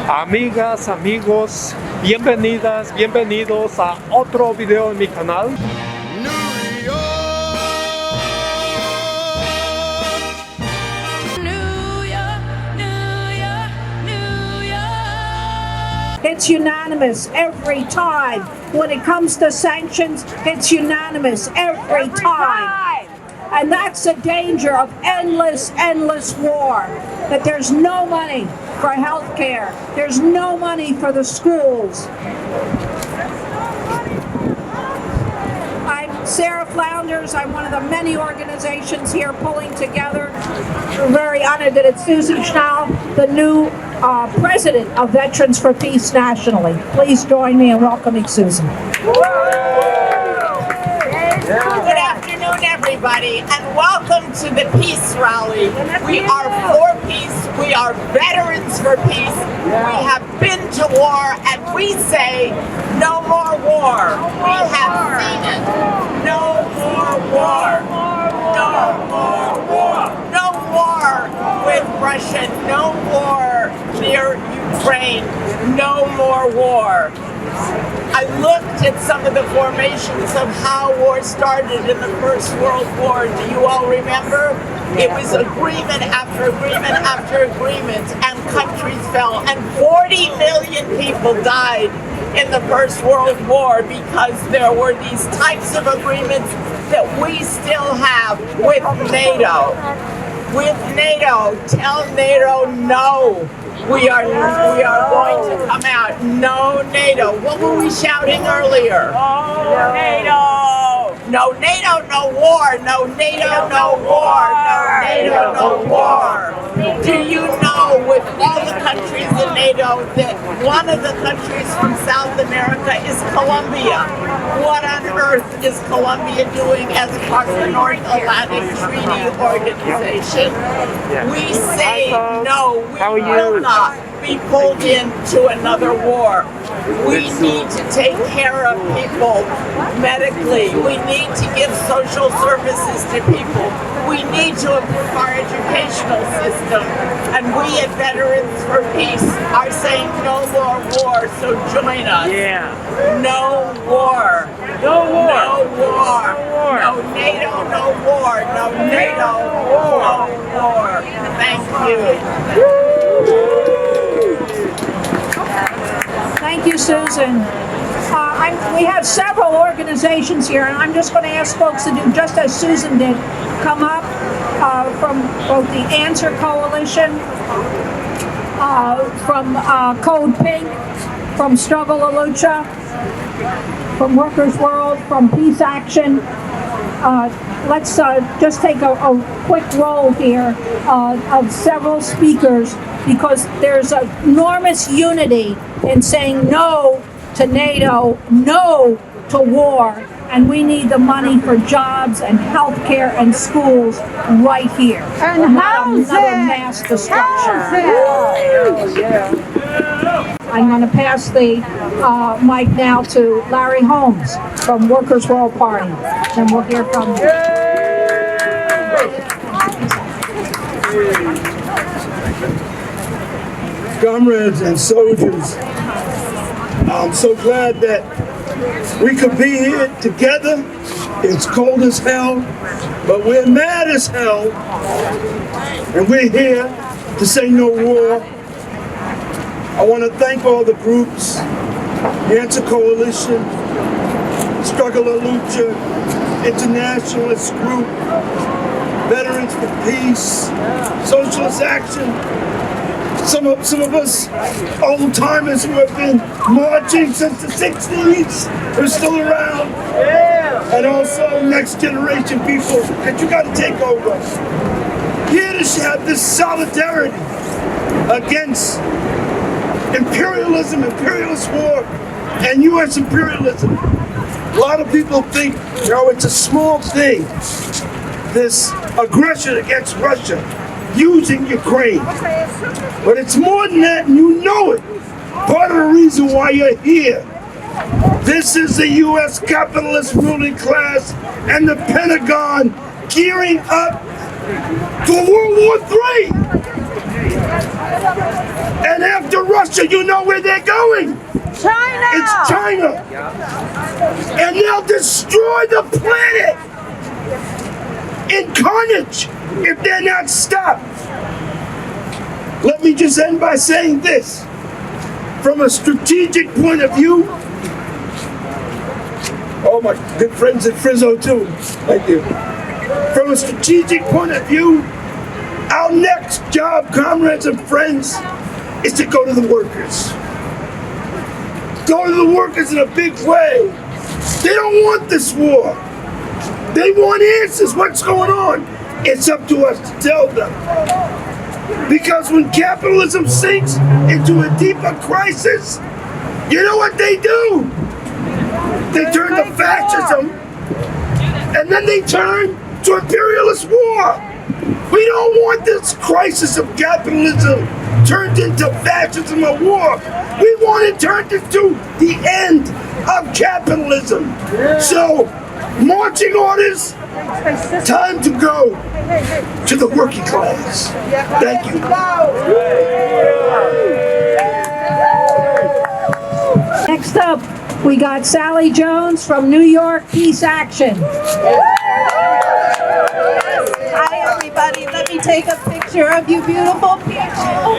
Amigas, amigos, bienvenidas, bienvenidos a otro video en mi canal. It's unanimous every time. When it comes to sanctions, it's unanimous every time. And that's the danger of endless war. That there's no money for health care. There's no money for the schools. I'm Sarah Flounders. I'm one of the many organizations here pulling together. We're very honored that it's Susan Schnall, the new President of Veterans for Peace nationally. Please join me in welcoming Susan. Good afternoon, everybody, and welcome to the Peace Rally. We are for peace. We are veterans for peace. We have been to war, and we say no more war. We have seen it. No more war. No more war. No war with Russia. No war near Ukraine. No more war. I looked at some of the formations of how war started in the First World War. Do you all remember? It was agreement after agreement after agreement, and countries fell, and 40 million people died in the First World War because there were these types of agreements that we still have with NATO. With NATO, tell NATO no. We are going to come out. No NATO. What were we shouting earlier? No NATO. No NATO, no war. No NATO, no war. No NATO, no war. Do you know, with all the countries in NATO, that one of the countries from South America is Colombia? What on earth is Colombia doing as part of the North Atlantic Treaty Organization? We say no, we will not be pulled into another war. We need to take care of people medically. We need to give social services to people. We need to improve our educational system. And we at Veterans for Peace are saying no more war, so join us. Yeah. No war. No war. No war. No NATO, no war. No NATO, no war. Thank you. Thank you, Susan. We have several organizations here, and I'm just going to ask folks to do just as Susan did. Come up from both the Answer Coalition, from CODEPINK, from Struggle La Lucha, from Workers' World, from Peace Action. Let's just take a quick roll here of several speakers, because there's enormous unity in saying no to NATO, no to war, and we need the money for jobs and health care and schools right here. And housing! Another mass destruction. I'm going to pass the mic now to Larry Holmes from Workers' World Party. Then we'll hear from Comrades and soldiers, I'm so glad that we could be here together. It's cold as hell, but we're mad as hell, and we're here to say no war. I want to thank all the groups, the Answer Coalition, Struggle La Lucha, Internationalist Group, Veterans for Peace, Socialist Action, some of us old-timers who have been marching since the 60s are still around. And also next generation people that you got to take over. Here to have this solidarity against imperialism, imperialist war, and U.S. imperialism. A lot of people think, you know, it's a small thing, this aggression against Russia, using Ukraine. But it's more than that, and you know it. Part of the reason why you're here. This is the U.S. capitalist ruling class and the Pentagon gearing up for World War III. And after Russia, you know where they're going. China! It's China. And they'll destroy the planet in carnage if they're not stopped. Let me just end by saying this. From a strategic point of view, oh, my good friends at Frizzo too, thank you. From a strategic point of view, our next job, comrades and friends, is to go to the workers. Go to the workers in a big way. They don't want this war. They want answers. What's going on? It's up to us to tell them. Because when capitalism sinks into a deeper crisis, you know what they do? They turn to fascism, and then they turn to imperialist war. We don't want this crisis of capitalism turned into fascism or war. We want it turned into the end of capitalism. So, marching orders, time to go to the working class. Thank you. Next up, we got Sally Jones from New York Peace Action. Hi, everybody. Let me take a picture of you beautiful people.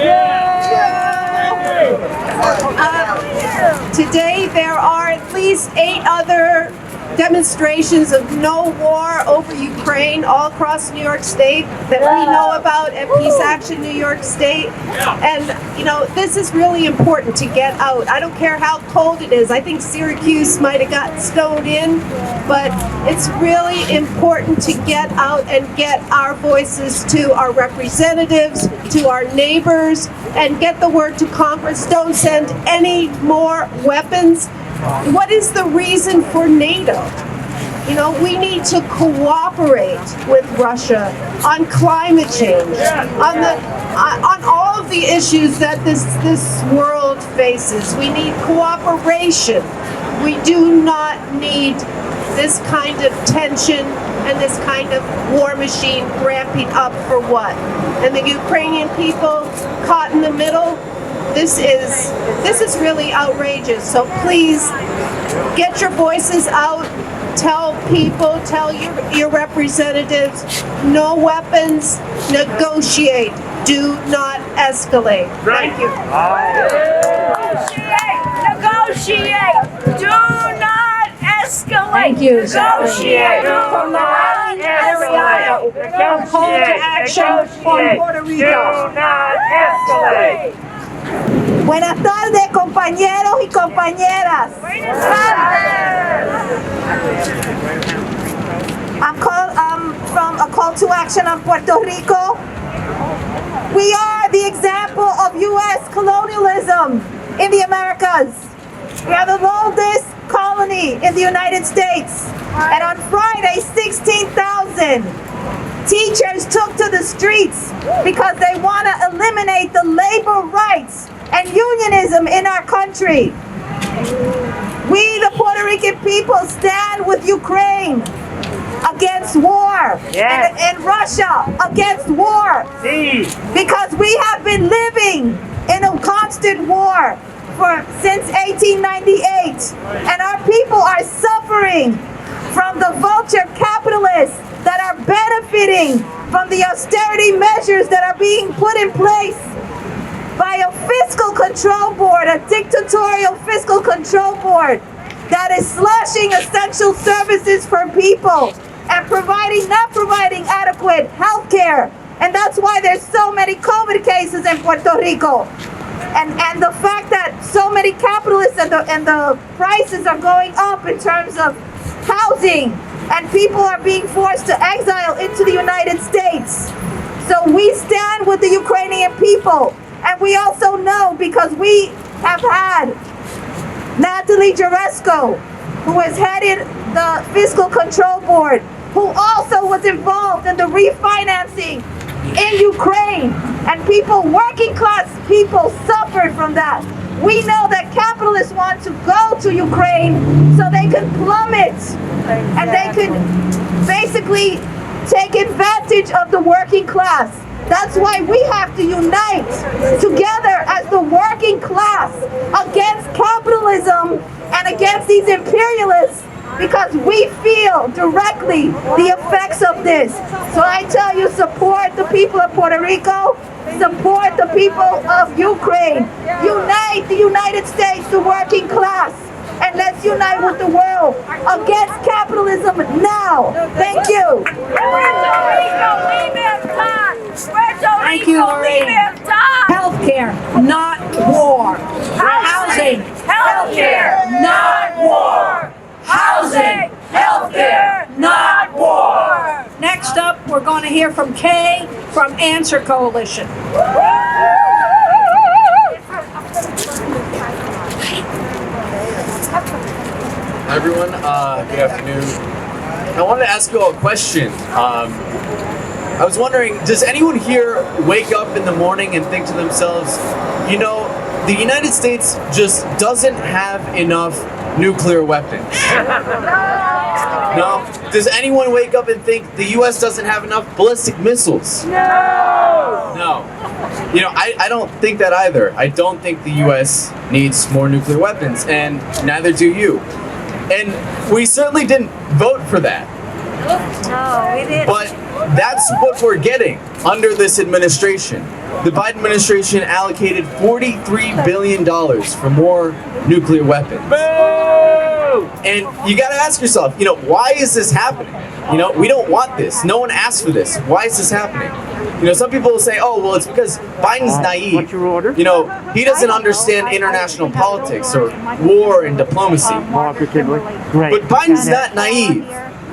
Today, there are at least 8 other demonstrations of no war over Ukraine all across New York State that we know about at Peace Action New York State. And, you know, this is really important to get out. I don't care how cold it is. I think Syracuse might have gotten snowed in, but it's really important to get out and get our voices to our representatives, to our neighbors, and get the word to Congress. Don't send any more weapons. What is the reason for NATO? You know, we need to cooperate with Russia on climate change, on all of the issues that this world faces. We need cooperation. We do not need this kind of tension and this kind of war machine ramping up for what? And the Ukrainian people caught in the middle. This is really outrageous. So please get your voices out. Tell people, tell your representatives, no weapons, negotiate. Do not escalate. Thank you. Negotiate. Do not escalate. Thank you. Negotiate. Do not escalate. From Call to Action on Puerto Rico. Do not escalate. Buenas tardes, compañeros y compañeras. I'm from a Call to Action on Puerto Rico. We are the example of U.S. colonialism in the Americas. We are the oldest colony in the United States. And on Friday, 16,000 teachers took to the streets because they want to eliminate the labor rights and unionism in our country. We, the Puerto Rican people, stand with Ukraine against war, and Russia against war, because we have been living in a constant war since 1898, and our people are suffering from the vulture capitalists that are benefiting from the austerity measures that are being put in place by a fiscal control board, a dictatorial fiscal control board that is slashing essential services for people and not providing adequate health care. And that's why there's so many COVID cases in Puerto Rico. And the fact that so many capitalists and the prices are going up in terms of housing, and people are being forced to exile into the United States. So we stand with the Ukrainian people. And we also know, because we have had Natalie Jaresko, who has headed the Fiscal Control Board, who also was involved in the refinancing in Ukraine. And people, working class people, suffered from that. We know that capitalists want to go to Ukraine so they can plummet and they can basically take advantage of the working class. That's why we have to unite together as the working class against capitalism and against these imperialists, because we feel directly the effects of this. So I tell you, support the people of Puerto Rico, support the people of Ukraine, unite the United States, the working class, and let's unite with the world against capitalism now. Thank you. Thank you, Lorraine. Healthcare, not war. Housing, Healthcare, not war. Housing, healthcare, not war. Next up, we're going to hear from Kay from Answer Coalition. Hi everyone, good afternoon. I wanted to ask you all a question. I was wondering, does anyone here wake up in the morning and think to themselves, you know, the United States just doesn't have enough nuclear weapons? No? Does anyone wake up and think the US doesn't have enough ballistic missiles? No. You know, I don't think that either. I don't think the US needs more nuclear weapons, and neither do you. And we certainly didn't vote for that. No, we didn't. But that's what we're getting under this administration. The Biden administration allocated $43 billion for more nuclear weapons. And you gotta ask yourself, you know, why is this happening? You know, we don't want this. No one asked for this. Why is this happening? You know, some people will say, oh, well, it's because Biden's naive. What's your order? You know, he doesn't understand international politics or war and diplomacy. Great. But Biden's not naive.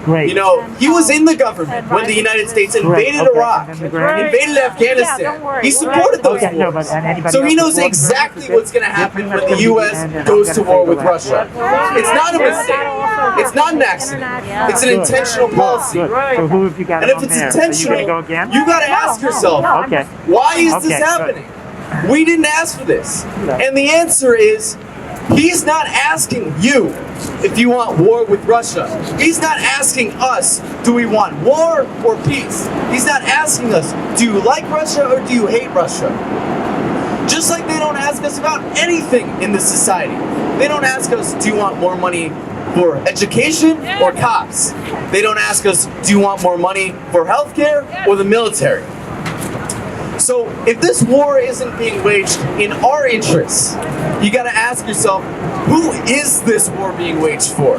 Great. You know, he was in the government when the United States invaded Iraq, invaded Afghanistan. He supported those wars. So he knows exactly what's going to happen when the U.S. goes to war with Russia. It's not a mistake. It's not an accident. It's an intentional policy. So who have you got And if on it's there? intentional, you got to ask yourself, Okay. why is this Okay, good. happening? We didn't ask for this. And the answer is, he's not asking you if you want war with Russia. He's not asking us, do we want war or peace? He's not asking us, do you like Russia or do you hate Russia? Just like they don't ask us about anything in this society. They don't ask us, do you want more money for education or cops? They don't ask us, do you want more money for healthcare or the military? So if this war isn't being waged in our interests, you gotta ask yourself, who is this war being waged for?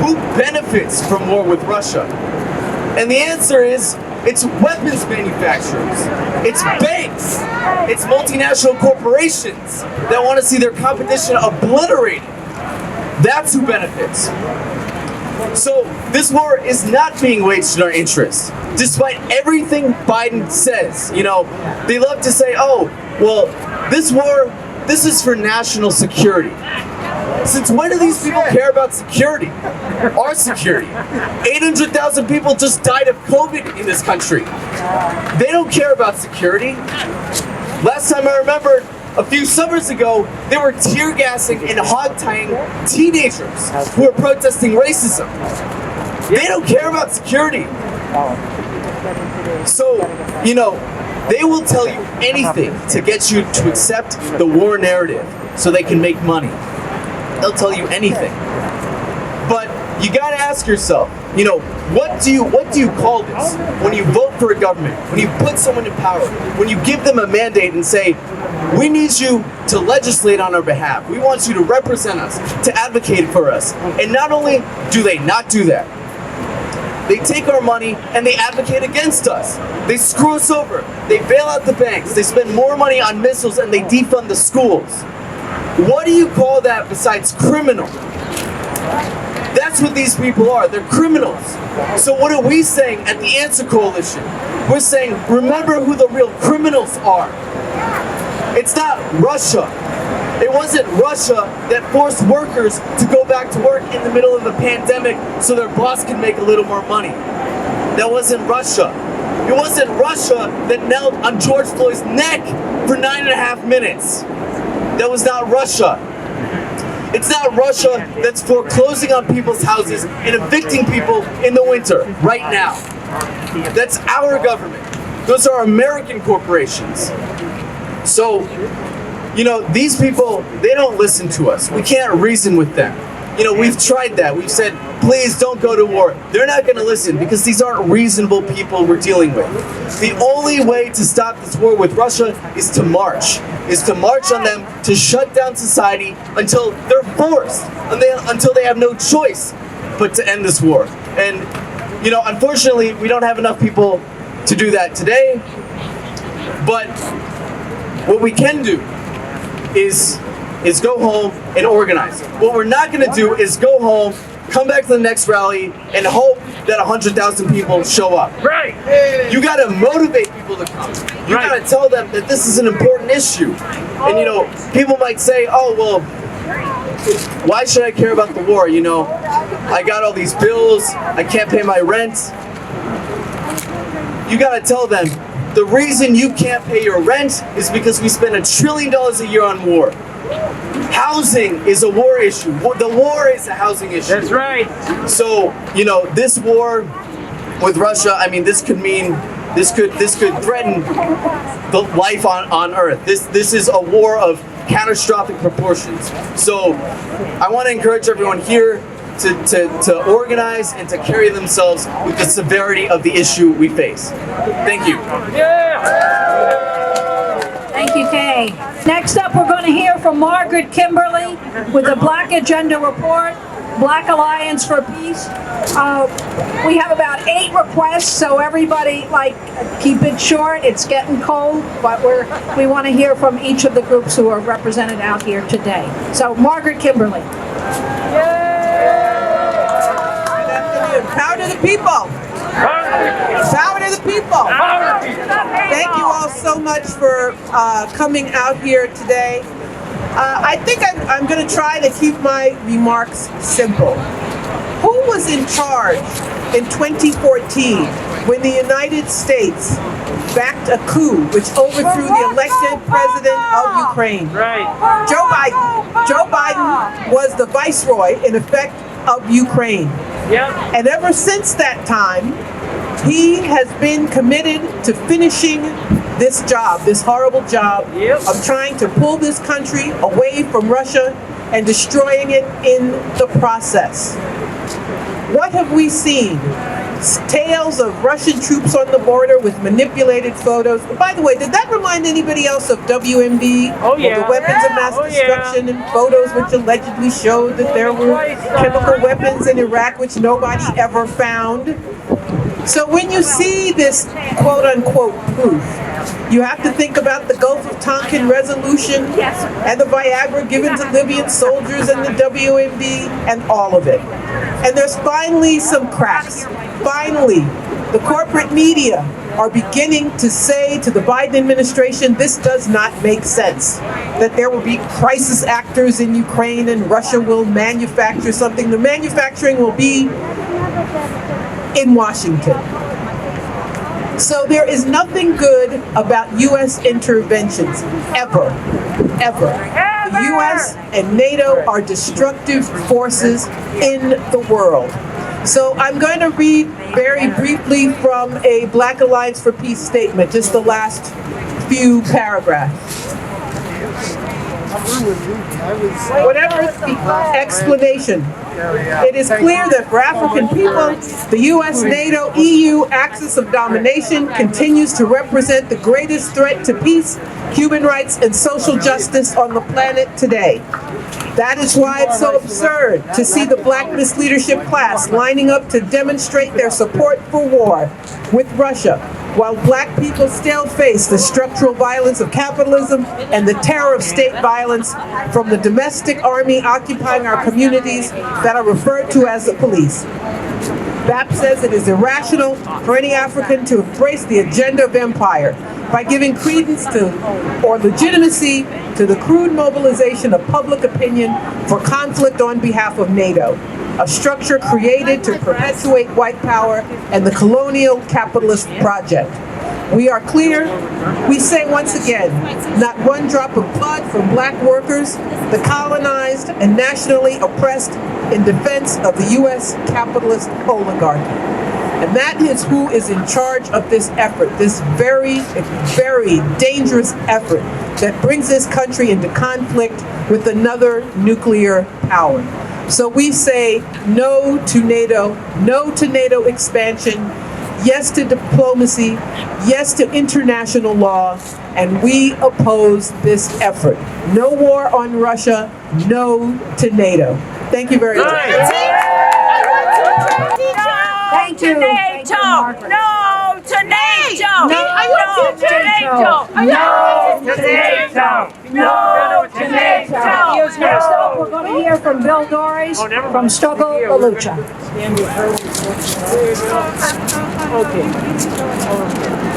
Who benefits from war with Russia? And the answer is, it's weapons manufacturers, it's banks, it's multinational corporations that want to see their competition obliterated. That's who benefits. So this war is not being waged in our interest, despite everything Biden says. You know, they love to say, oh, well, this war, this is for national security. Since when do these people care about security? Our security. 800,000 people just died of COVID in this country. They don't care about security. Last time I remember, a few summers ago, they were tear gassing and hog-tying teenagers who were protesting racism. They don't care about security. So, you know, they will tell you anything to get you to accept the war narrative so they can make money. They'll tell you anything. But you gotta ask yourself, you know, what do you call this? When you vote for a government, when you put someone in power, when you give them a mandate and say, we need you to legislate on our behalf. We want you to represent us, to advocate for us. And not only do they not do that, they take our money and they advocate against us. They screw us over. They bail out the banks. They spend more money on missiles and they defund the schools. What do you call that besides criminal? That's what these people are. They're criminals. So what are we saying at the Answer Coalition? We're saying, remember who the real criminals are. It's not Russia. It wasn't Russia that forced workers to go back to work in the middle of a pandemic so their boss can make a little more money. That wasn't Russia. It wasn't Russia that knelt on George Floyd's neck for 9.5 minutes. That was not Russia. It's not Russia that's foreclosing on people's houses and evicting people in the winter, right now. That's our government. Those are American corporations. So, you know, these people, they don't listen to us. We can't reason with them. You know, we've tried that. We've said, please don't go to war. They're not going to listen because these aren't reasonable people we're dealing with. The only way to stop this war with Russia is to march on them, to shut down society until they're forced, until they have no choice but to end this war. And, you know, unfortunately, we don't have enough people to do that today. But what we can do is go home and organize. What we're not going to do is go home, come back to the next rally, and hope that 100,000 people show up. Right. You got to motivate people to come. You got to tell them that this is an important issue. And you know, people might say, "Oh, well, why should I care about the war? You know, I got all these bills. I can't pay my rent." You got to tell them the reason you can't pay your rent is because we spend $1 trillion a year on war. Housing is a war issue. The war is a housing issue. That's right. So, you know, this war with Russia, I mean, this could threaten the life on Earth. This is a war of catastrophic proportions. So, I want to encourage everyone here to organize and to carry themselves with the severity of the issue we face. Thank you. Thank you, Kay. Next up, we're going to hear from Margaret Kimberly with the Black Agenda Report, Black Alliance for Peace. We have about 8 requests, so everybody, keep it short. It's getting cold, but we want to hear from each of the groups who are represented out here today. So, Margaret Kimberly. Power to the people. Power to the people. Thank you all so much for coming out here today. I think I'm going to try to keep my remarks simple. Who was in charge in 2014 when the United States backed a coup which overthrew the elected president of Ukraine? Right. Joe Biden. Joe Biden was the viceroy, in effect, of Ukraine. Yep. And ever since that time, he has been committed to finishing this job, this horrible job of trying to pull this country away from Russia and destroying it in the process. What have we seen? Tales of Russian troops on the border with manipulated photos. By the way, did that remind anybody else of WMD? Oh, yeah. Of the weapons of mass destruction and photos which allegedly showed that there were chemical weapons in Iraq which nobody ever found. So when you see this quote-unquote proof, you have to think about the Gulf of Tonkin resolution and the Viagra given to Libyan soldiers and the WMD and all of it. And there's finally some cracks. Finally, the corporate media are beginning to say to the Biden administration, this does not make sense. That there will be crisis actors in Ukraine and Russia will manufacture something. The manufacturing will be in Washington. So there is nothing good about U.S. interventions, ever. The U.S. and NATO are destructive forces in the world. So I'm going to read very briefly from a Black Alliance for Peace statement, just the last few paragraphs. Whatever the explanation, it is clear that for African people, the U.S., NATO, EU axis of domination continues to represent the greatest threat to peace, human rights, and social justice on the planet today. That is why it's so absurd to see the Black misleadership class lining up to demonstrate their support for war with Russia, while Black people still face the structural violence of capitalism and the terror of state violence from the domestic army occupying our communities that are referred to as the police. BAP says it is irrational for any African to embrace the agenda of empire by giving credence to or legitimacy to the crude mobilization of public opinion for conflict on behalf of NATO, a structure created to perpetuate white power and the colonial capitalist project. We are clear. We say once again, not one drop of blood from Black workers, the colonized and nationally oppressed, in defense of the U.S. capitalist oligarchy. And that is who is in charge of this effort, this very, very dangerous effort that brings this country into conflict with another nuclear power. So we say no to NATO expansion, yes to diplomacy, yes to international law, and we oppose this effort. No war on Russia, no to NATO. Thank you very much. Thank you. Thank you, Margaret. No to NATO! No to NATO! No to NATO! No to NATO! Next up, we're going to hear from Bill Doris from Struggle La Lucha.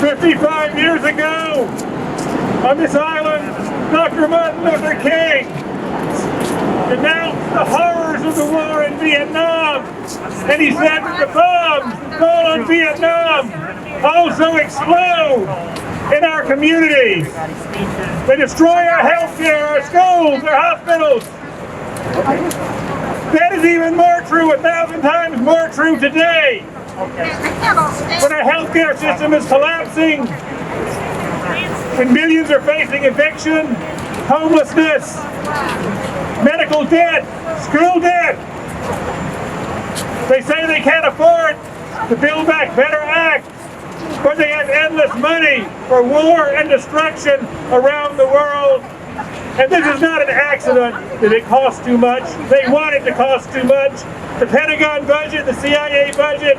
55 years ago, on this island, Dr. Martin Luther King denounced the horrors of the war in Vietnam, and he said that the bombs that fall on Vietnam also explode in our communities. They destroy our healthcare, our schools, our hospitals. That is even more true, 1,000 times more true today. When our healthcare system is collapsing, when millions are facing eviction, homelessness, medical debt, school debt. They say they can't afford the Build Back Better Act, but they have endless money for war and destruction around the world. And this is not an accident that it costs too much. They want it to cost too much. The Pentagon budget, the CIA budget,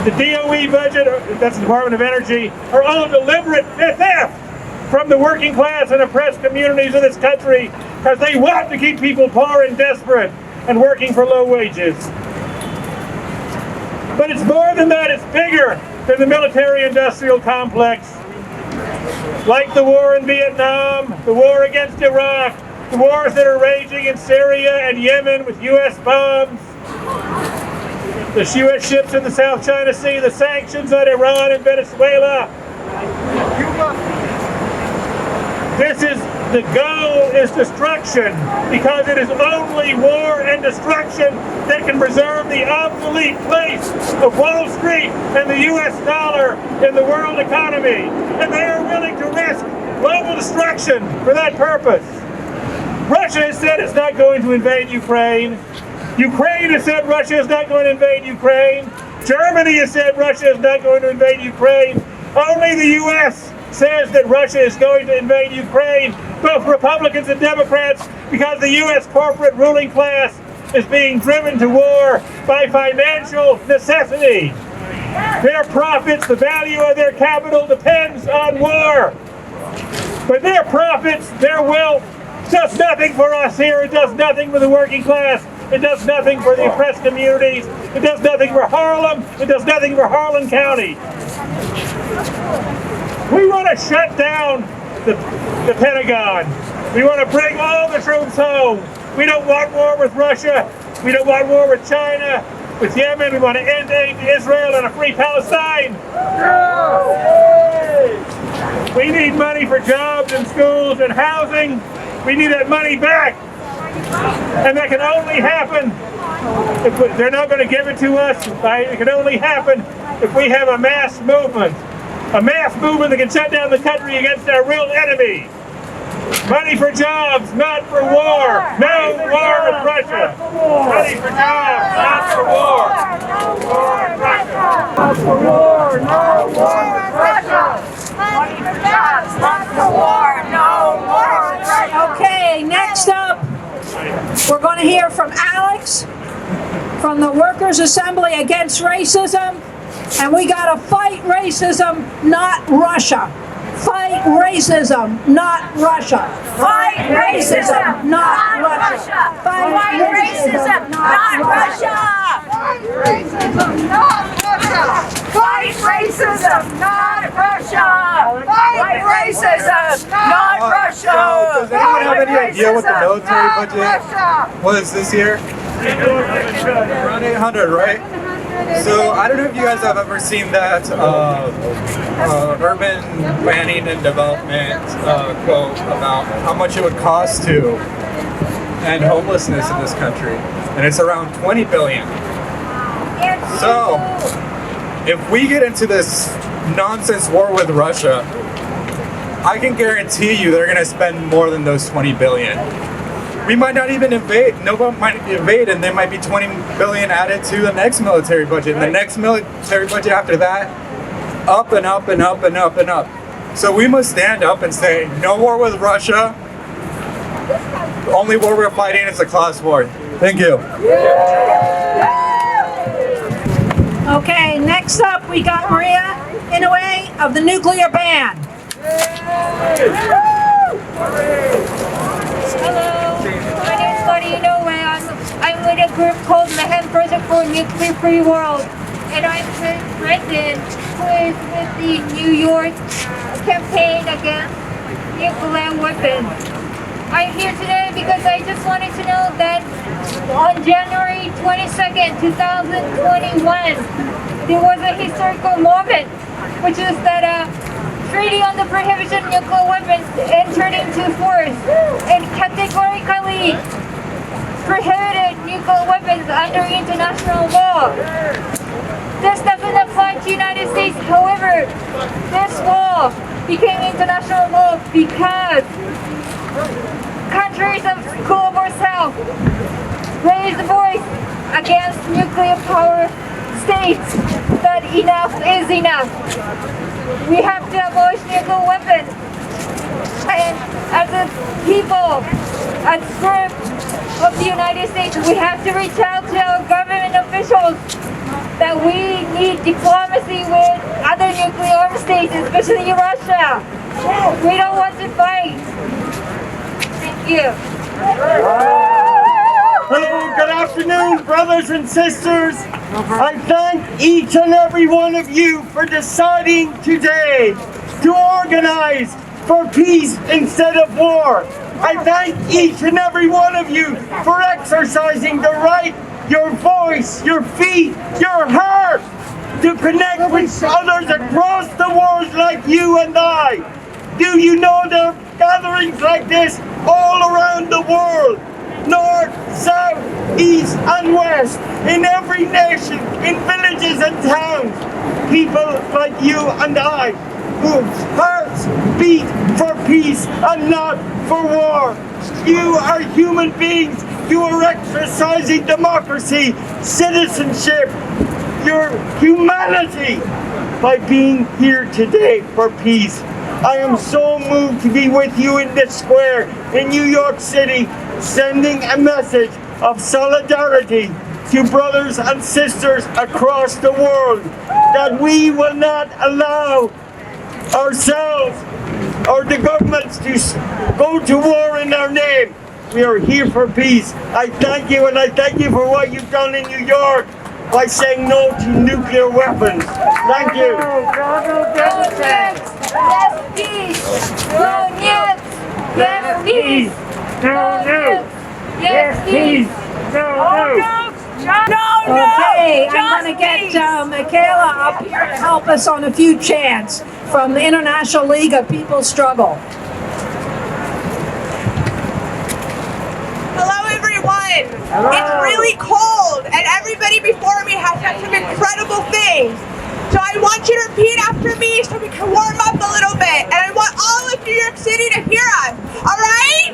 the DOE budget, that's the Department of Energy, are all deliberate theft from the working class and oppressed communities of this country because they want to keep people poor and desperate and working for low wages. But it's more than that, it's bigger than the military-industrial complex. Like the war in Vietnam, the war against Iraq, the wars that are raging in Syria and Yemen with U.S. bombs, the U.S. ships in the South China Sea, the sanctions on Iran and Venezuela. The goal is destruction, because it is only war and destruction that can preserve the obsolete place of Wall Street and the U.S. dollar in the world economy. And they are willing to risk global destruction for that purpose. Russia has said it's not going to invade Ukraine. Ukraine has said Russia is not going to invade Ukraine. Germany has said Russia is not going to invade Ukraine. Only the U.S. says that Russia is going to invade Ukraine, both Republicans and Democrats, because the U.S. corporate ruling class is being driven to war by financial necessity. Their profits, the value of their capital depends on war. But their profits, their wealth, does nothing for us here. It does nothing for the working class. It does nothing for the oppressed communities. It does nothing for Harlem. It does nothing for Harlan County. We want to shut down the Pentagon. We want to bring all the troops home. We don't want war with Russia. We don't want war with China, with Yemen. We want to end aid to Israel and a free Palestine. We need money for jobs and schools and housing. We need that money back. And that can only happen if they're not going to give it to us. It can only happen if we have a mass movement. A mass movement that can shut down the country against our real enemy. Money for jobs, not for war. No war with Russia. Money for jobs, not for war. No war with Russia. Not for war. No war with Russia. Money for jobs, not for war. No war with Russia. Okay, next up, we're going to hear from Alex from the Workers' Assembly Against Racism. And we gotta fight racism, not Russia. Fight racism, not Russia. Fight racism, not Russia. Fight racism, not Russia. Fight racism, not Russia. Fight racism, not Russia. Fight racism, not Russia. Does anyone have any idea what the military budget was this year? Around 800, right? So I don't know if you guys have ever seen that urban planning and development quote about how much it would cost to end homelessness in this country, and it's around 20 billion. So if we get into this nonsense war with Russia, I can guarantee you they're going to spend more than those 20 billion. We might not even invade. Nobody might invade, and there might be 20 billion added to the next military budget, and the next military budget after that, up and up and up and up and up. So we must stand up and say, no war with Russia. The only war we're fighting is a class war. Thank you. Okay, next up we got Maria Inoue of the Nuclear Ban. Hello, my name is Maria Inoue. I'm with a group called Mayhem Project for Nuclear Free World, and I'm the president who is with the New York campaign against nuclear weapons. I'm here today because I just wanted to know that on January 22nd, 2021, there was a historical moment, which is that a treaty on the prohibition of nuclear weapons entered into force and categorically prohibited nuclear weapons under international law. This doesn't apply to the United States. However, this law became international law because countries of global south raised the voice against nuclear power states that enough is enough. We have to abolish nuclear weapons. And as a people, as a group of the United States, we have to reach out to our government officials that we need diplomacy with other nuclear armed states, especially Russia. We don't want to fight. Thank you. Hello, good afternoon, brothers and sisters. I thank each and every one of you for deciding today to organize for peace instead of war. I thank each and every one of you for exercising the right, your voice, your feet, your heart to connect with others across the world like you and I. Do you know there are gatherings like this all around the world? North, south, east and west, in every nation, in villages and towns. People like you and I, whose hearts beat for peace and not for war. You are human beings. You are exercising democracy, citizenship, your humanity by being here today for peace. I am so moved to be with you in this square in New York City, sending a message of solidarity to brothers and sisters across the world that we will not allow ourselves or the governments to go to war in our name. We are here for peace. I thank you, and I thank you for what you've done in New York by saying no to nuclear weapons. Thank you. Yes, peace. No nukes. Yes, peace. No nukes. Yes, peace. Okay, I'm going to get Michaela up here to help us on a few chants from the International League of People's Struggle. Hello, everyone. It's really cold, and everybody before me has done some incredible things. So I want you to repeat after me so we can warm up a little bit. And I want all of New York City to hear us. All right?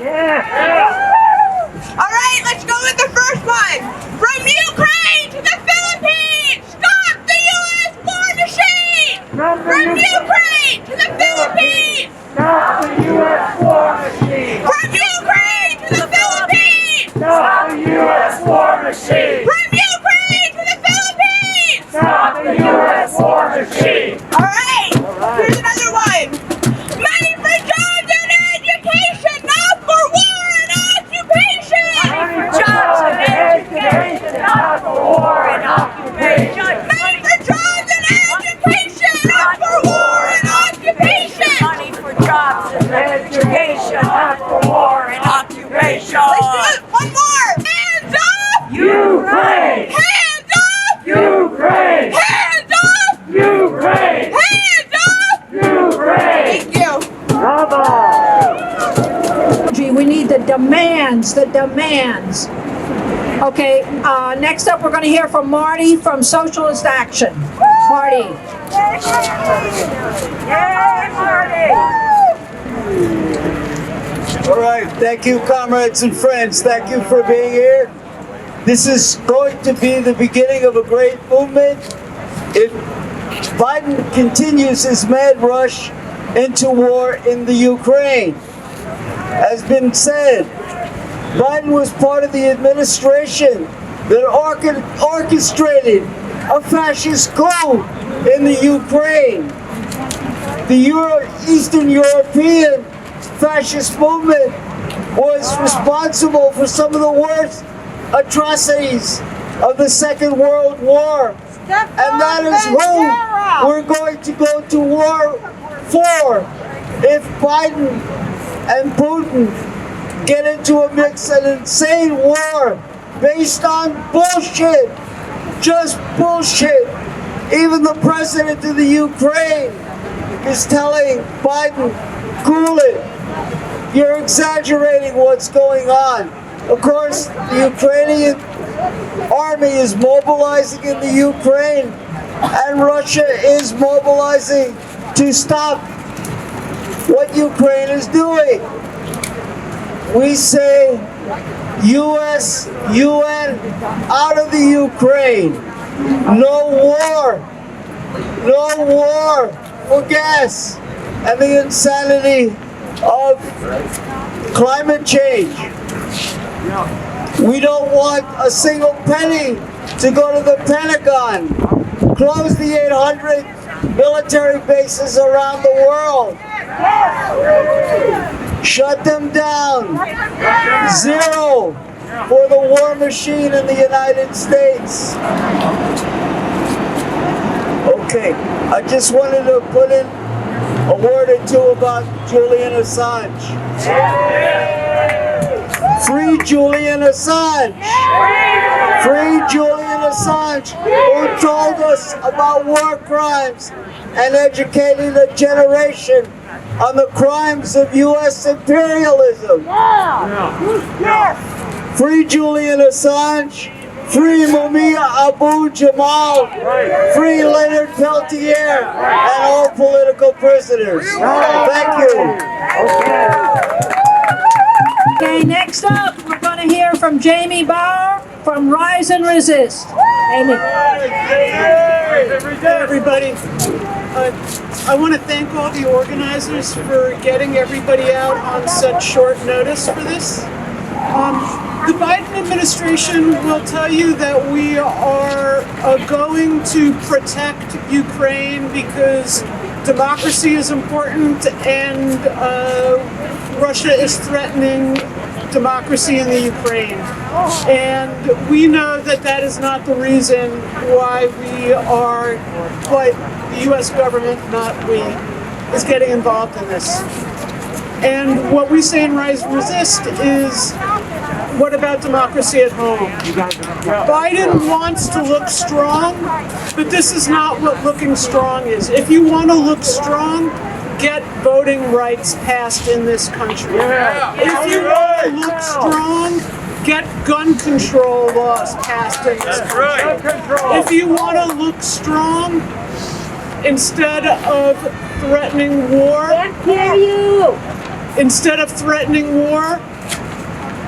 All right, let's go with the first one. From Ukraine to the Philippines, stop the U.S. war machine. From Ukraine to the Philippines, Stop the U.S. war machine. From Ukraine to the Philippines, Stop the U.S. war machine. From Ukraine to the Philippines. Stop the U.S. war machine. All right, here's another one. Money for jobs and education, not for war and occupation. Money for jobs and education, not for war and occupation. Money for jobs and education, not for war and occupation. Money for jobs and education, not for war and occupation. Let's do it. One more. Hands up. Ukraine! Hands up. Ukraine! Hands up. Ukraine! Hands up. Ukraine! Thank you. Gee, we need the demands, the demands. Okay, next up we're going to hear from Marty from Socialist Action. Marty. All right, thank you, comrades and friends. Thank you for being here. This is going to be the beginning of a great movement. If Biden continues his mad rush into war in the Ukraine, has been said, Biden was part of the administration that orchestrated a fascist coup in the Ukraine. The Eastern European fascist movement was responsible for some of the worst atrocities of the Second World War. And that is who we're going to go to war for if Biden and Putin get into an insane war based on bullshit, just bullshit. Even the president of the Ukraine is telling Biden, cool it. You're exaggerating what's going on. Of course, the Ukrainian army is mobilizing in the Ukraine, and Russia is mobilizing to stop what Ukraine is doing. We say, US, UN, out of the Ukraine. No war. No war for gas and the insanity of climate change. We don't want a single penny to go to the Pentagon. Close the 800 military bases around the world. Shut them down. Zero for the war machine in the United States. Okay, I just wanted to put in a word or two about Julian Assange. Free Julian Assange! Free Julian Assange, who told us about war crimes and educated a generation on the crimes of U.S. imperialism. Free Julian Assange, free Mumia Abu Jamal, free Leonard Peltier, and all political prisoners. Thank you. Okay, next up, we're going to hear from Jamie Barr from Rise and Resist. Amy. Hey, everybody. I want to thank all the organizers for getting everybody out on such short notice for this. The Biden administration will tell you that we are going to protect Ukraine because democracy is important and Russia is threatening democracy in the Ukraine. And we know that that is not the reason why the U.S. government, not we, is getting involved in this. And what we say in Rise and Resist is, what about democracy at home? Biden wants to look strong, but this is not what looking strong is. If you want to look strong, get voting rights passed in this country. If you want to look strong, get gun control laws passed in this country. If you want to look strong, instead of threatening war,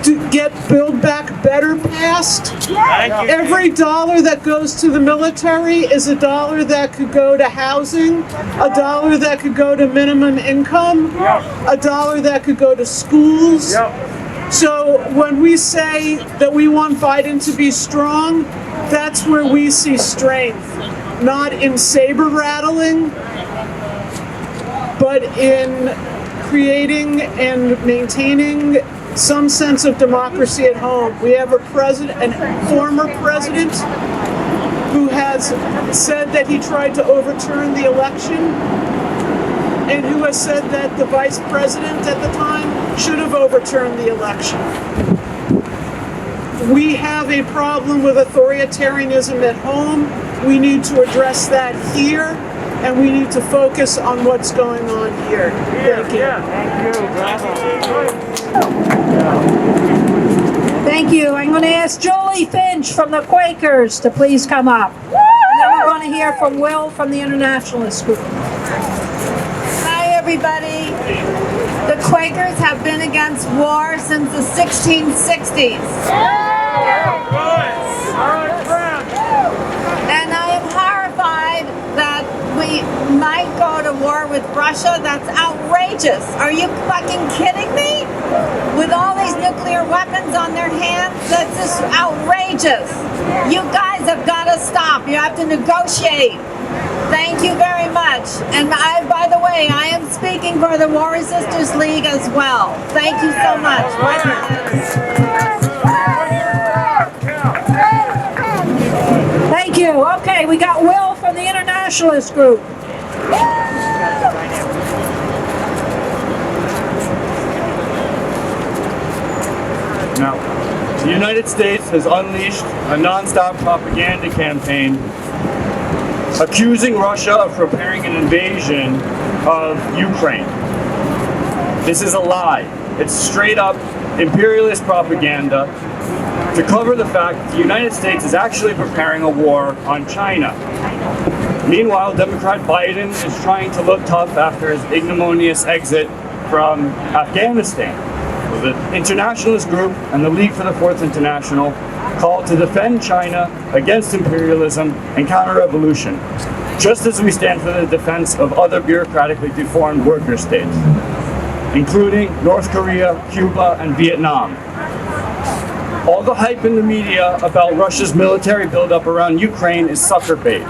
to get Build Back Better passed. Every dollar that goes to the military is a dollar that could go to housing, a dollar that could go to minimum income, a dollar that could go to schools. So when we say that we want Biden to be strong, that's where we see strength, not in saber rattling, but in creating and maintaining some sense of democracy at home. We have a former president who has said that he tried to overturn the election and who has said that the vice president at the time should have overturned the election. We have a problem with authoritarianism at home. We need to address that here, and we need to focus on what's going on here. Thank you. Thank you. I'm going to ask Julie Finch from the Quakers to please come up. And then we're going to hear from Will from the Internationalist Group. Hi, everybody. The Quakers have been against war since the 1660s. And I am horrified that we might go to war with Russia. That's outrageous. Are you fucking kidding me? With all these nuclear weapons on their hands, that's just outrageous. You guys have got to stop. You have to negotiate. Thank you very much. And by the way, I am speaking for the War Resisters League as well. Thank you so much. Thank you. Okay, we got Will from the Internationalist Group. Now, the United States has unleashed a non-stop propaganda campaign accusing Russia of preparing an invasion of Ukraine. This is a lie. It's straight up imperialist propaganda to cover the fact that the United States is actually preparing a war on China. Meanwhile, Democrat Biden is trying to look tough after his ignominious exit from Afghanistan. So the Internationalist Group and the League for the Fourth International called to defend China against imperialism and counter-revolution, just as we stand for the defense of other bureaucratically deformed worker states, including North Korea, Cuba, and Vietnam. All the hype in the media about Russia's military buildup around Ukraine is sucker bait.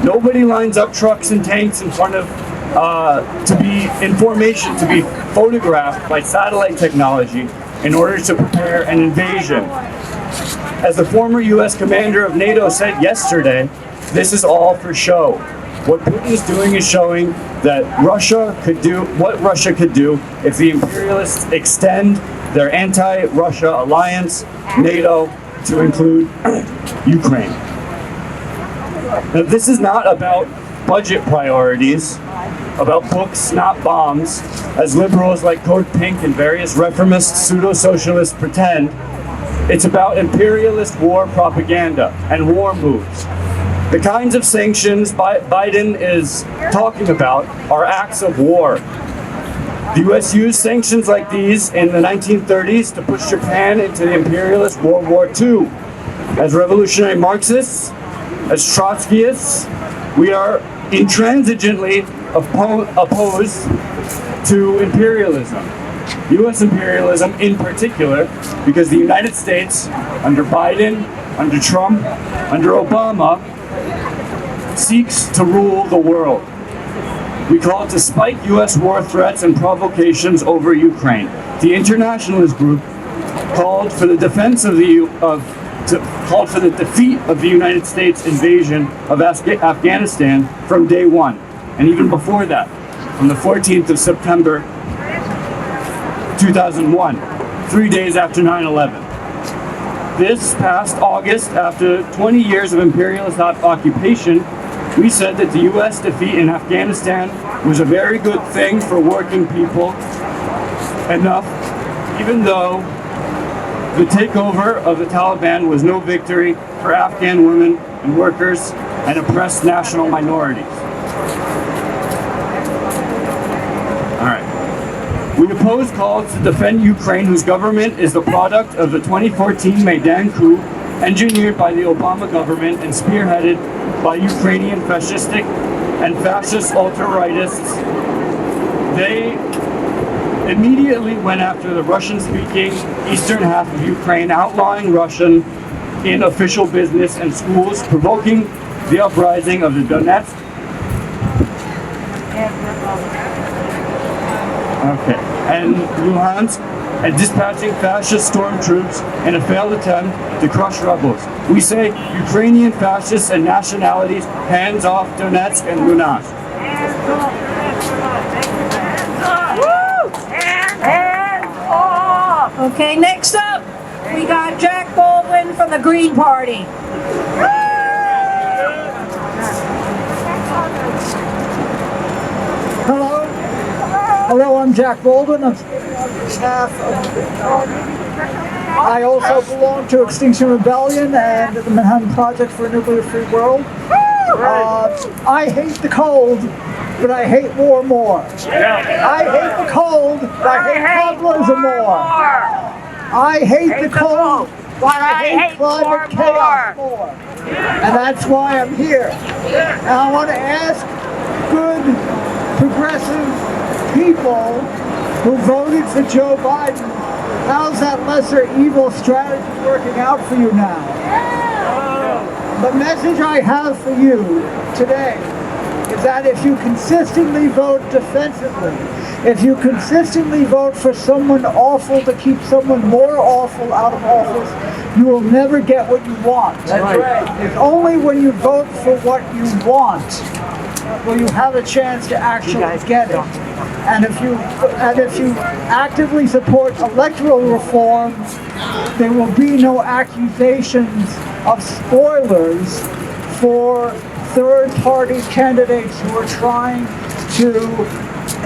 Nobody lines up trucks and tanks in front of to be in formation to be photographed by satellite technology in order to prepare an invasion. As the former U.S. commander of NATO said yesterday, this is all for show. What Putin is doing is showing that Russia could do what Russia could do if the imperialists extend their anti-Russia alliance, NATO, to include Ukraine. Now, this is not about budget priorities, about books, not bombs, as liberals like CODEPINK and various reformist pseudo-socialists pretend. It's about imperialist war propaganda and war moves. The kinds of sanctions Biden is talking about are acts of war. The U.S. used sanctions like these in the 1930s to push Japan into the imperialist World War II. As revolutionary Marxists, as Trotskyists, we are intransigently opposed to imperialism. U.S. imperialism in particular, because the United States, under Biden, under Trump, under Obama, seeks to rule the world. We call it to spike U.S. war threats and provocations over Ukraine. The Internationalist Group called for the defense of called for the defeat of the United States invasion of Afghanistan from day one, and even before that, on the 14th of September 2001, 3 days after 9/11. This past August, after 20 years of imperialist occupation, we said that the U.S. defeat in Afghanistan was a very good thing for working people, enough, even though the takeover of the Taliban was no victory for Afghan women and workers and oppressed national minorities. All right. We oppose calls to defend Ukraine, whose government is the product of the 2014 Maidan coup, engineered by the Obama government and spearheaded by Ukrainian fascistic and fascist ultra-rightists. They immediately went after the Russian-speaking eastern half of Ukraine, outlawing Russian in official business and schools, provoking the uprising of the Donetsk. And Luhansk, and dispatching fascist stormtroops in a failed attempt to crush rebels. We say Ukrainian fascists and nationalities, hands off Donetsk and Luhansk. Okay, next up, we got Jack Baldwin from the Green Party. Hello. Hello, I'm Jack Baldwin. I'm behalf of I also belong to Extinction Rebellion and the Manhattan Project for a Nuclear-Free World. I hate the cold, but I hate war more. I hate the cold, but I hate capitalism more. I hate the cold, but I hate climate chaos more. And that's why I'm here. And I want to ask good, progressive people who voted for Joe Biden, how's that lesser evil strategy working out for you now? The message I have for you today is that if you consistently vote defensively, if you consistently vote for someone awful to keep someone more awful out of office, you will never get what you want. That's right. It's only when you vote for what you want will you have a chance to actually get it. And if you actively support electoral reform, there will be no accusations of spoilers for third-party candidates who are trying to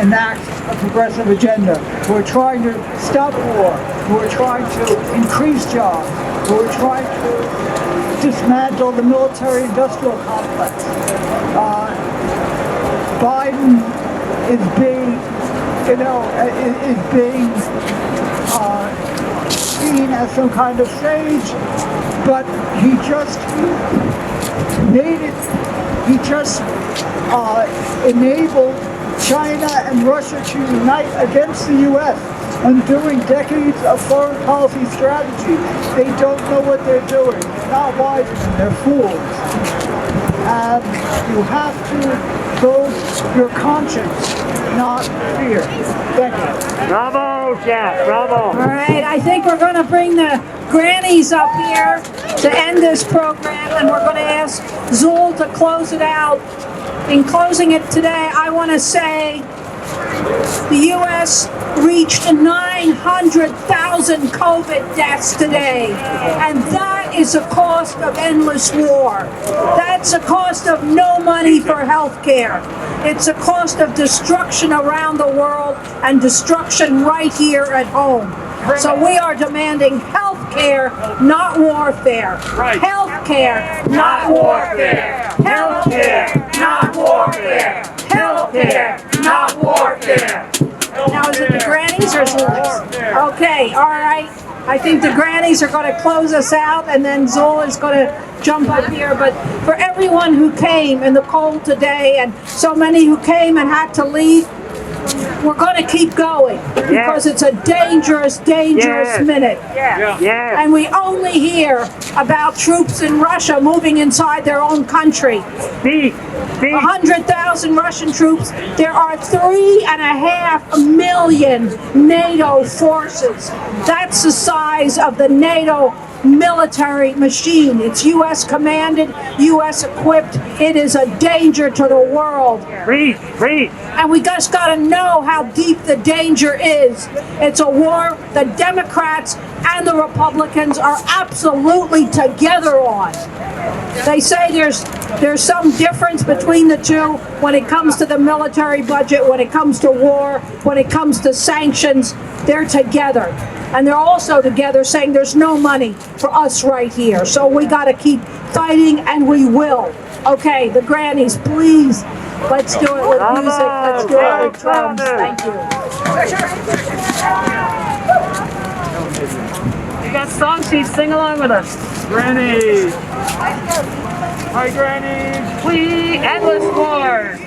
enact a progressive agenda, who are trying to stop war, who are trying to increase jobs, who are trying to dismantle the military-industrial complex. Biden is being, seen as some kind of sage, but he just enabled China and Russia to unite against the U.S. undoing decades of foreign policy strategy. They don't know what they're doing. They're not wise, they're fools. And you have to vote your conscience, not fear. Thank you. Bravo, Jeff. Bravo. All right, I think we're going to bring the grannies up here to end this program, and we're going to ask Zool to close it out. In closing it today, I want to say the U.S. reached 900,000 COVID deaths today, and that is a cost of endless war. That's a cost of no money for health care. It's a cost of destruction around the world and destruction right here at home. So we are demanding health care, not warfare. Health care, not warfare. Health care, not warfare. Health care, not warfare. Now is it the grannies or Zool? Okay, all right. I think the grannies are going to close us out, and then Zool is going to jump up here. But for everyone who came in the cold today, and so many who came and had to leave, we're going to keep going because it's a dangerous, minute. And we only hear about troops in Russia moving inside their own country. 100,000 Russian troops. There are 3.5 million NATO forces. That's the size of the NATO military machine. It's U.S. commanded, U.S. equipped. It is a danger to the world. And we just got to know how deep the danger is. It's a war the Democrats and the Republicans are absolutely together on. They say there's some difference between the two when it comes to the military budget, when it comes to war, when it comes to sanctions. They're together. And they're also together saying there's no money for us right here. So we got to keep fighting, and we will. Okay, the grannies, please. Let's do it with music. Let's do it with drums. Thank you. You got song sheets, sing along with us. Grannies. Hi, grannies. We endless wars.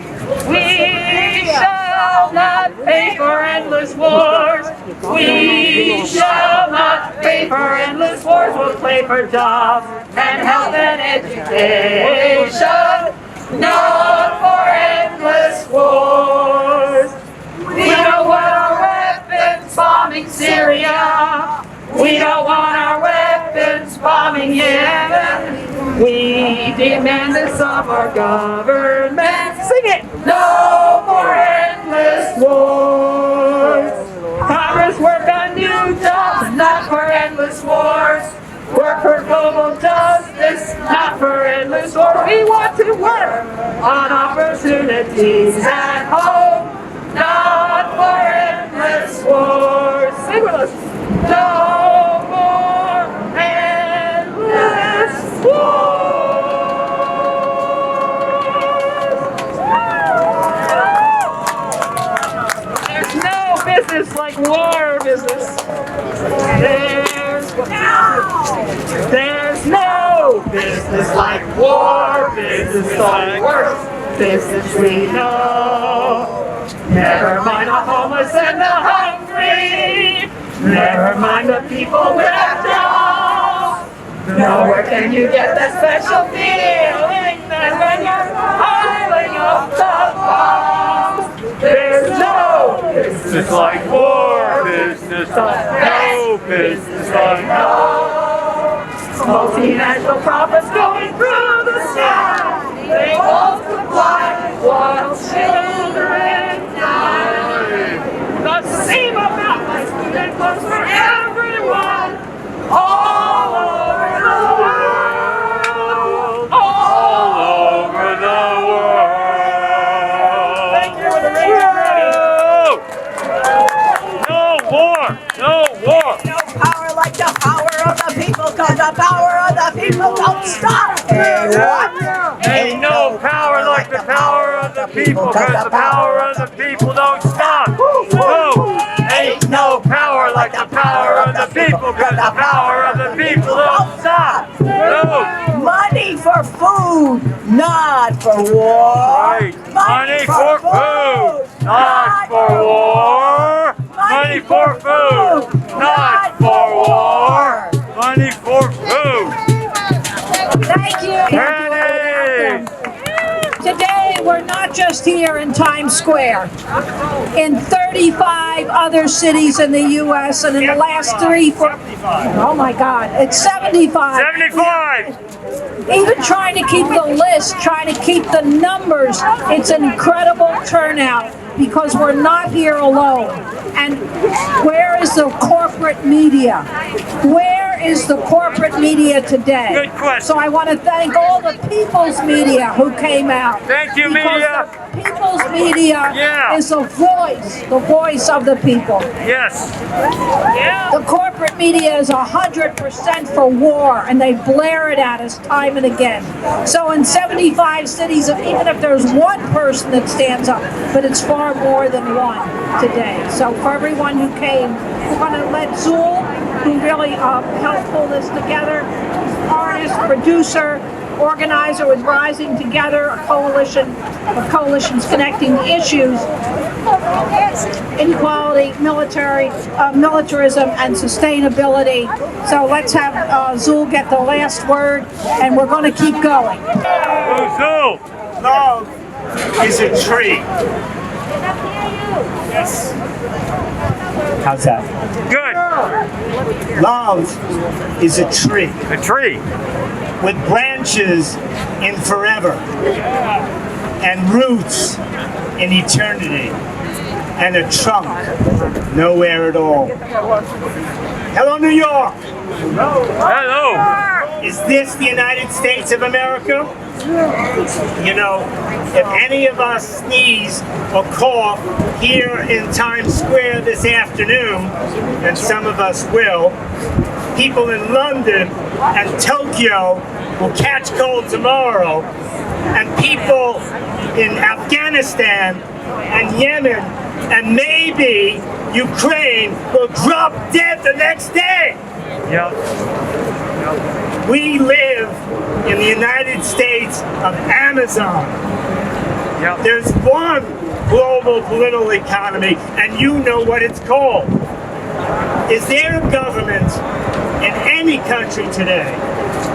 We shall not pay for endless wars. We shall not pay for endless wars. We'll pay for jobs and health and education, not for endless wars. We don't want our weapons bombing Syria. We don't want our weapons bombing Yemen. We demand this of our government. Sing it! No more endless wars. Congress, work on new jobs, not for endless wars. Work for global justice, not for endless wars. We want to work on opportunities at home, not for endless wars. Sing with us. No more There's no business like war, business the worst business we know. Never mind the homeless and the hungry, never mind the people without jobs. Nowhere can you get that special feeling than when you're piling up the bombs. There's no business like war, business no business like no. Multinational profits going through the sky, they multiply while children die. The same amount of student loans for everyone, all over the world, all over the world. Thank you for the radio. No war, no war. No power like the power of the people, cause the power of the people don't stop. Ain't no power like the power of the people, cause the power of the people don't stop. Whoa. Ain't no power like the power of the people, cause the power of the people don't stop. No. Money for food, not for war. Right. Money for food, not for war. Money for food, not for war. Money for food. Thank you. Ready. Today, we're not just here in Times Square. In 35 other cities in the U.S. and in the last 4, oh my God, it's 75. 75. Even trying to keep the list, trying to keep the numbers, it's an incredible turnout because we're not here alone. And where is the corporate media? Where is the corporate media today? Good question. So I want to thank all the people's media who came out. Thank you, because media. The people's media is the voice of the people. Yes. The corporate media is 100% for war, and they blare it at us time and again. So in 75 cities, even if there's one person that stands up, but it's far more than one today. So for everyone who came, we're going to let Zool, who really helped pull this together, artist, producer, organizer with Rising Together, a coalition of coalitions connecting issues, inequality, militarism, and sustainability. So let's have Zool get the last word, and we're going to keep going. Zool! Love is a tree. Yes. How's that? Good. Love is a tree. A tree. With branches in forever. And roots in eternity. And a trunk nowhere at all. Hello, New York. Hello. Is this the United States of America? You know, if any of us sneeze or cough here in Times Square this afternoon, and some of us will, people in London and Tokyo will catch cold tomorrow, and people in Afghanistan and Yemen and maybe Ukraine will drop dead the next day. We live in the United States of Amazon. There's one global political economy, and you know what it's called. Is there a government in any country today,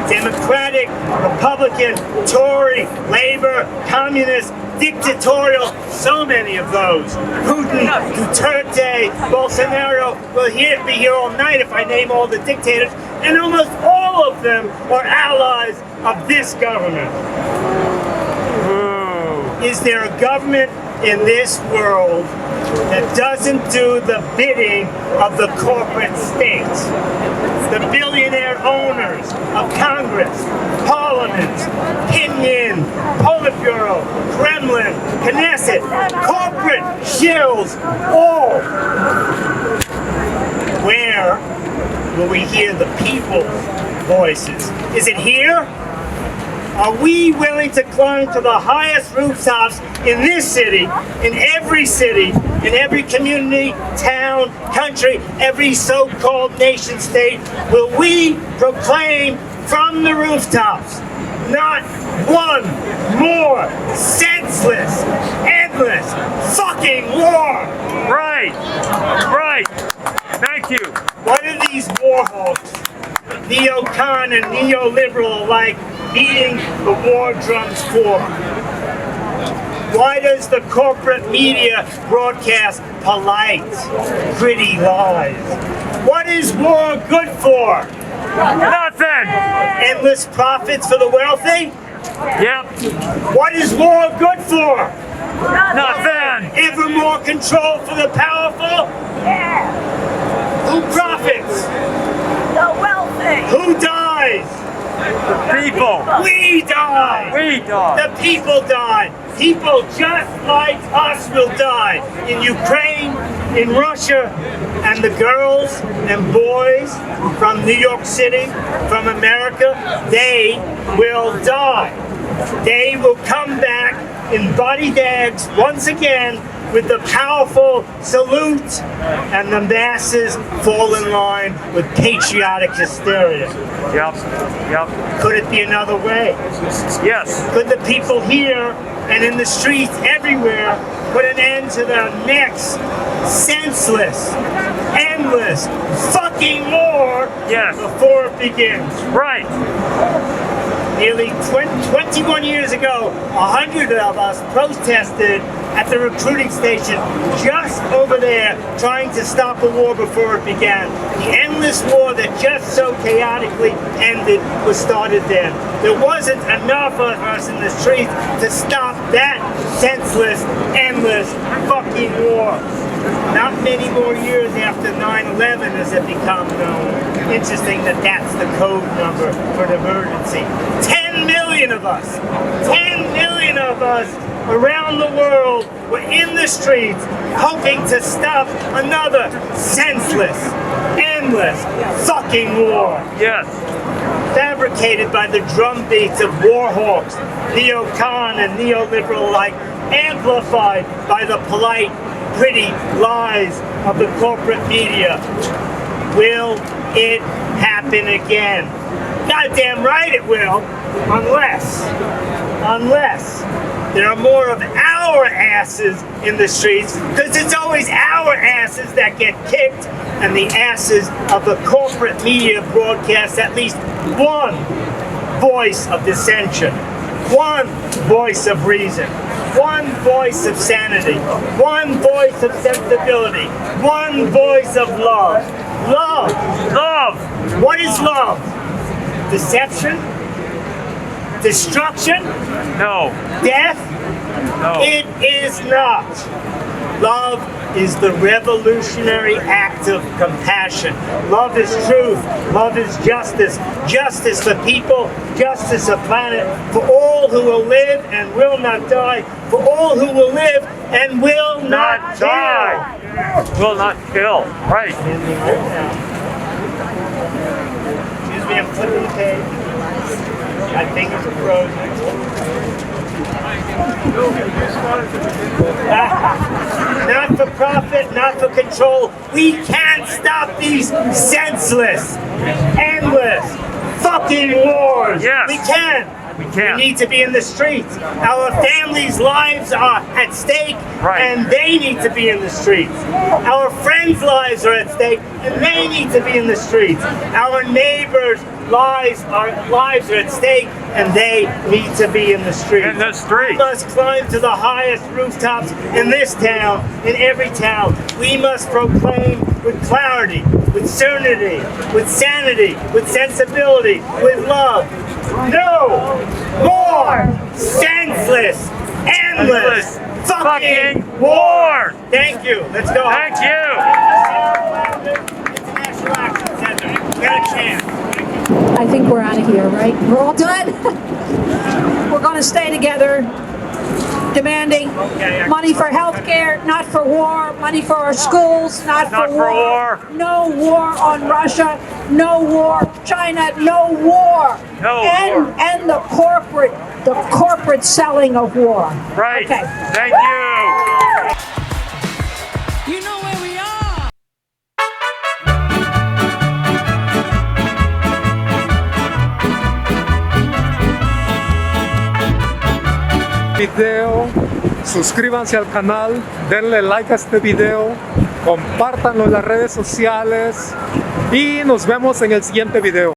Democratic, Republican, Tory, Labor, Communist, dictatorial, so many of those, Putin, Duterte, Bolsonaro, will be here all night if I name all the dictators, and almost all of them are allies of this government. Is there a government in this world that doesn't do the bidding of the corporate states? The billionaire owners of Congress, Parliament, Pinyin, Politburo, Kremlin, Knesset, corporate shills, all. Where will we hear the people's voices? Is it here? Are we willing to climb to the highest rooftops in this city, in every city, in every community, town, country, every so-called nation state, will we proclaim from the rooftops, not one more senseless, endless fucking war. Right. Right. Thank you. What are these war hawks, neocon and neoliberal alike, beating the war drums for? Why does the corporate media broadcast polite, pretty lies? What is war good for? Nothing. Endless profits for the wealthy? Yep. What is war good for? Nothing. Ever more control for the powerful? Who profits? The wealthy. Who dies? The people. We die. We die. The people die. People just like us will die in Ukraine, in Russia, and the girls and boys from New York City, from America, they will die. They will come back in body bags once again with the powerful salute, and the masses fall in line with patriotic hysteria. Yep. Yep. Could it be another way? Yes. Could the people here and in the streets everywhere put an end to the next senseless, endless fucking war before it begins? Right. Nearly 21 years ago, 100 of us protested at the recruiting station just over there, trying to stop a war before it began. The endless war that just so chaotically ended was started then. There wasn't enough of us in the streets to stop that senseless, endless fucking war. Not many more years after 9/11 has it become known. Interesting that that's the code number for an emergency. 10 million of us, 10 million of us around the world were in the streets hoping to stop another senseless, endless fucking war. Yes. Fabricated by the drumbeats of war hawks, neocon and neoliberal alike, amplified by the polite, pretty lies of the corporate media. Will it happen again? Goddamn right it will, unless there are more of our asses in the streets, because it's always our asses that get kicked, and the asses of the corporate media broadcast at least one voice of dissension, one voice of reason, one voice of sanity, one voice of sensibility, one voice of love. Love! Love! What is love? Deception? Destruction? No. Death? No. It is not. Love is the revolutionary act of compassion. Love is truth. Love is justice. Justice for people. Justice for planet. For all who will live and will not die. For all who will live and will not die. Will not kill. Right. Excuse me, I'm flipping the page. My fingers are frozen. Not for profit, not for control. We can't stop these senseless, endless, fucking wars. Yes. We can. We can. We need to be in the streets. Our families' lives are at stake, and they need to be in the streets. Our friends' lives are at stake, and they need to be in the streets. Our neighbors' lives are at stake, and they need to be in the streets. In the streets. We must climb to the highest rooftops in this town, in every town. We must proclaim with clarity, with certainty, with sanity, with sensibility, with love. No more senseless, endless, fucking war. Thank you. Let's go. Thank you. International Action Center. Got a chance. I think we're out of here, right? We're all done? We're going to stay together, demanding money for health care, not for war, money for our schools, not for war. No war on Russia, no war, China, no war. No war. And the corporate selling of war. Right. Okay. Thank you. video, suscríbanse al canal, denle like a este video, compártanlo en las redes sociales y nos vemos en el siguiente video.